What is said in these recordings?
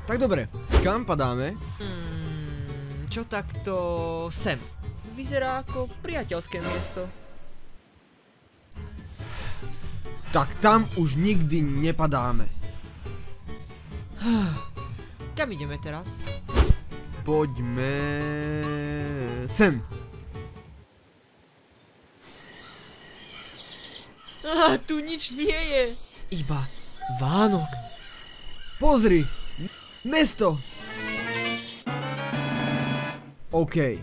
Tak dobre, kam padáme? Čo takto sem? Vyzerá ako priateľské miesto. Tak tam už nikdy nepadáme. Kam ideme teraz? Poďme... sem. Tu nič nie je. Iba Vánok. Pozri, mesto. OK,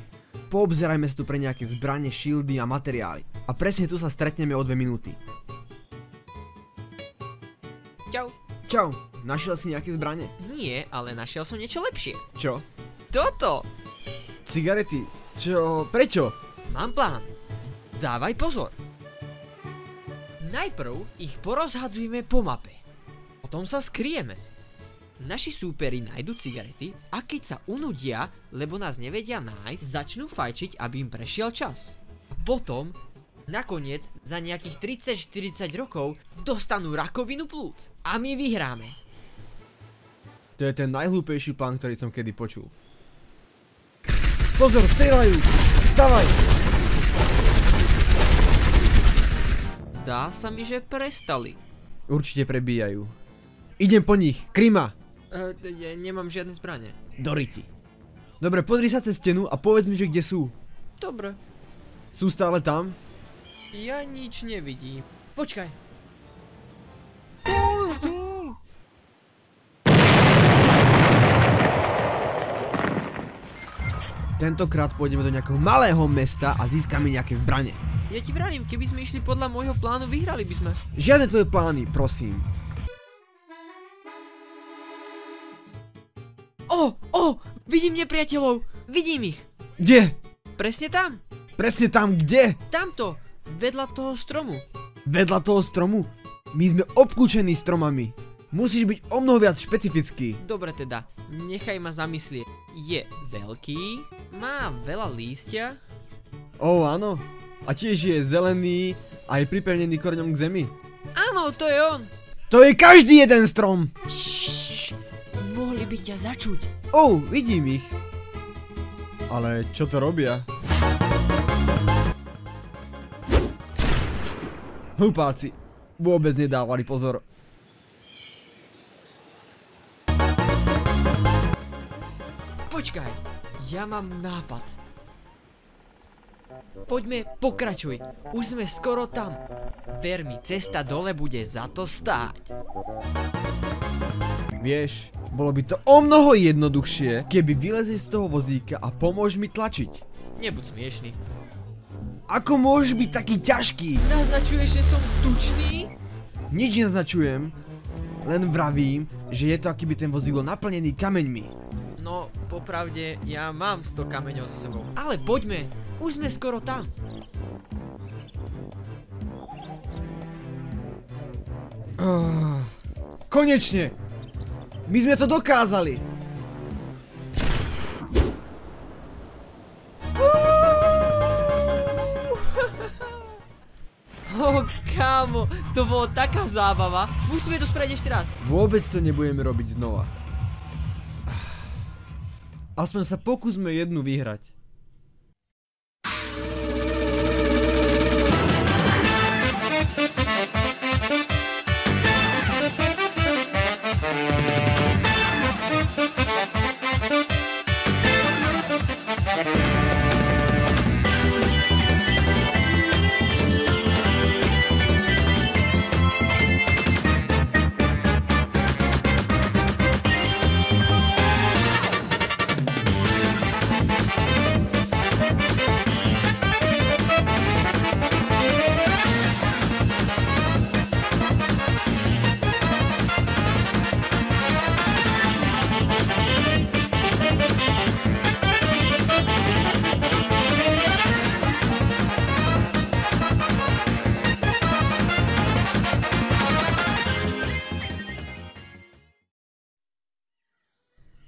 poobzerajme sa tu pre nejaké zbrane, shieldy a materiály. A presne tu sa stretneme o 2 minúty. Čau. Čau, našiel si nejaké zbrane? Nie, ale našiel som niečo lepšie. Čo? Toto. Cigarety? Čo? Prečo? Mám plán. Dávaj pozor. Najprv ich porozhadzujeme po mape. Potom sa skryjeme. Naši súperi nájdu cigarety a keď sa unudia, lebo nás nevedia nájsť, začnú fajčiť, aby im prešiel čas. A potom, nakoniec, za nejakých 30-40 rokov dostanú rakovinu plúc. A my vyhráme. To je ten najhlúpejší plán, ktorý som kedy počul. Pozor, strieľajú! Vstavaj! Zdá sa mi, že prestali. Určite prebíjajú. Idem po nich, Krima! Nemám žiadne zbrane. Doriti. Dobre, pozri sa cez stenu a povedz mi, že kde sú. Dobre. Sú stále tam? Ja nič nevidím. Počkaj. Tentokrát pôjdeme do nejakého malého mesta a získame nejaké zbrane. Ja ti vravím, keby sme išli podľa môjho plánu, vyhrali by sme. Žiadne tvoje plány, prosím. Vidím nepriateľov. Vidím ich. Kde? Presne tam. Presne tam, kde? Tamto. Vedľa toho stromu. Vedľa toho stromu? My sme obklúčení stromami. Musíš byť o mnoho viac špecifický. Dobre teda, nechaj ma zamyslieť. Je veľký, má veľa lístia. Áno. A tiež je zelený a je pripevnený koreňom k zemi. Áno, to je on. To je každý jeden strom. Ššš, mohli by ťa začuť. Vidím ich. Ale čo to robia? Hlupáci. Vôbec nedávali pozor. Počkaj, ja mám nápad. Poďme, pokračuj. Už sme skoro tam. Ver mi, cesta dole bude za to stáť. Vieš, bolo by to o mnoho jednoduchšie, keby vylezeš z toho vozíka a pomôž mi tlačiť. Nebuď smiešný. Ako môžeš byť taký ťažký? Naznačuješ, že som tučný? Nič neznačujem, len vravím, že je to akýby ten vozík bol naplnený kameňmi. No, popravde, ja mám 100 kameňov za sebou. Ale poďme, už sme skoro tam. Konečne! My sme to dokázali! Kámo, to bolo taká zábava. Musíme to spraviť ešte raz. Vôbec to nebudeme robiť znova. Aspoň sa pokúsme jednu vyhrať.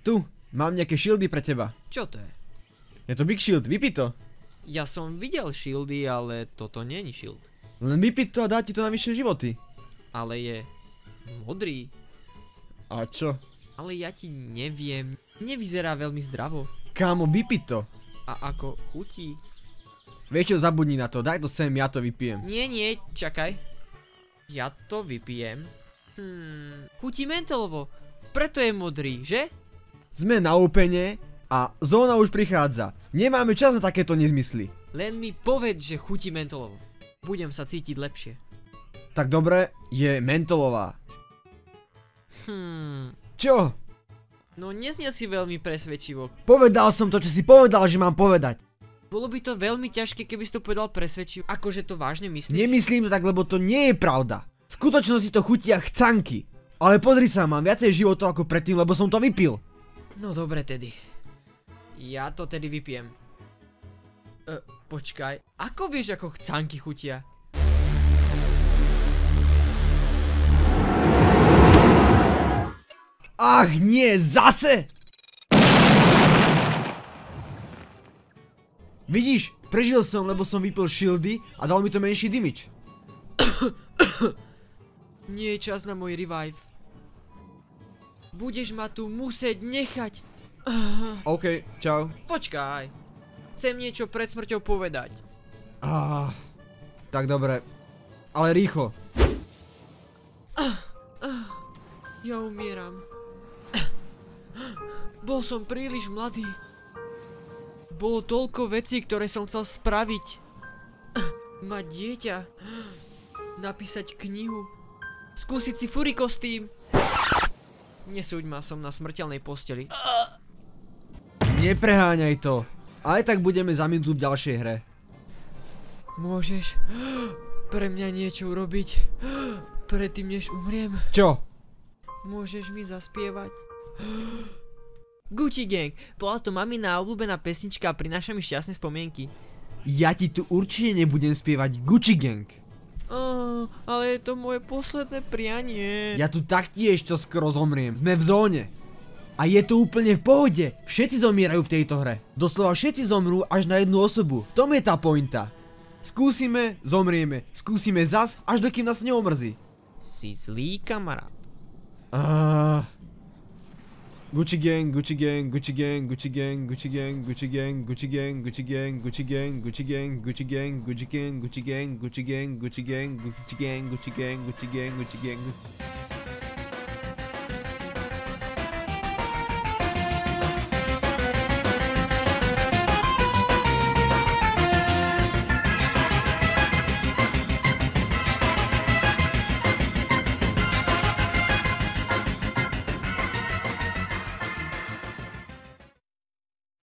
Tu, mám nejaké shieldy pre teba. Čo to je? Je to Big Shield, vypí to. Ja som videl shieldy, ale toto nie je shield. Len vypí to a dá ti to na vyššie životy. Ale je modrý. A čo? Ale ja ti neviem. Nevyzerá veľmi zdravo. Kámo, vypi to. A ako chutí? Vieš čo, zabudni na to, daj to sem, ja to vypijem. Nie, čakaj. Ja to vypijem. Chutí mentolovo. Preto je modrý, že? Sme na Opene a zóna už prichádza. Nemáme čas na takéto nezmysly. Len mi povedz, že chutí mentolovo. Budem sa cítiť lepšie. Tak dobre, je mentolová. Čo? No neznie si veľmi presvedčivo. Povedal som to, čo si povedal, že mám povedať. Bolo by to veľmi ťažké, keby si to povedal presvedčivo. Akože to vážne myslíš? Nemyslím to tak, lebo to nie je pravda. V skutočnosti to chutia chcanky. Ale pozri sa, mám viacej životov ako predtým, lebo som to vypil. No dobre tedy. Ja to tedy vypijem. Počkaj. Ako vieš, ako chcanky chutia? Ach nie, zase! Vidíš, prežil som, lebo som vypil shieldy a dal mi to menší damage. Nie je čas na môj revive. Budeš ma tu musieť nechať. OK, čau. Počkaj. Chcem niečo pred smrťou povedať. Tak dobre. Ale rýchlo. Ja umieram. Bol som príliš mladý. Bolo toľko vecí, ktoré som chcel spraviť. Mať dieťa. Napísať knihu. Skúsiť si furry kostým. Nesúď ma, som na smrteľnej posteli. Nepreháňaj to. Aj tak budeme za minútu v ďalšej hre. Môžeš pre mňa niečo urobiť? Predtým, než umriem? Čo? Môžeš mi zaspievať? Gucci Gang, bola to mamina obľúbená pesnička a prináša mi šťastné spomienky. Ja ti tu určite nebudem spievať Gucci Gang. Ale je to moje posledné prianie. Ja tu taktiež čo skoro zomriem. Sme v zóne. A je to úplne v pohode. Všetci zomierajú v tejto hre. Doslova všetci zomrú až na jednu osobu. V tom je tá pointa. Skúsime, zomrieme. Skúsime zas, až dokým nás neomrzí. Si zlý kamarát. Gucci gang, Gucci gang, Gucci gang, Gucci gang, Gucci gang, Gucci gang, Gucci gang, Gucci gang, Gucci gang, Gucci gang, Gucci gang, Gucci gang, Gucci gang, Gucci gang, Gucci gang, Gucci gang, Gucci gang, Gucci gang, Gucci gang, Gucci gang.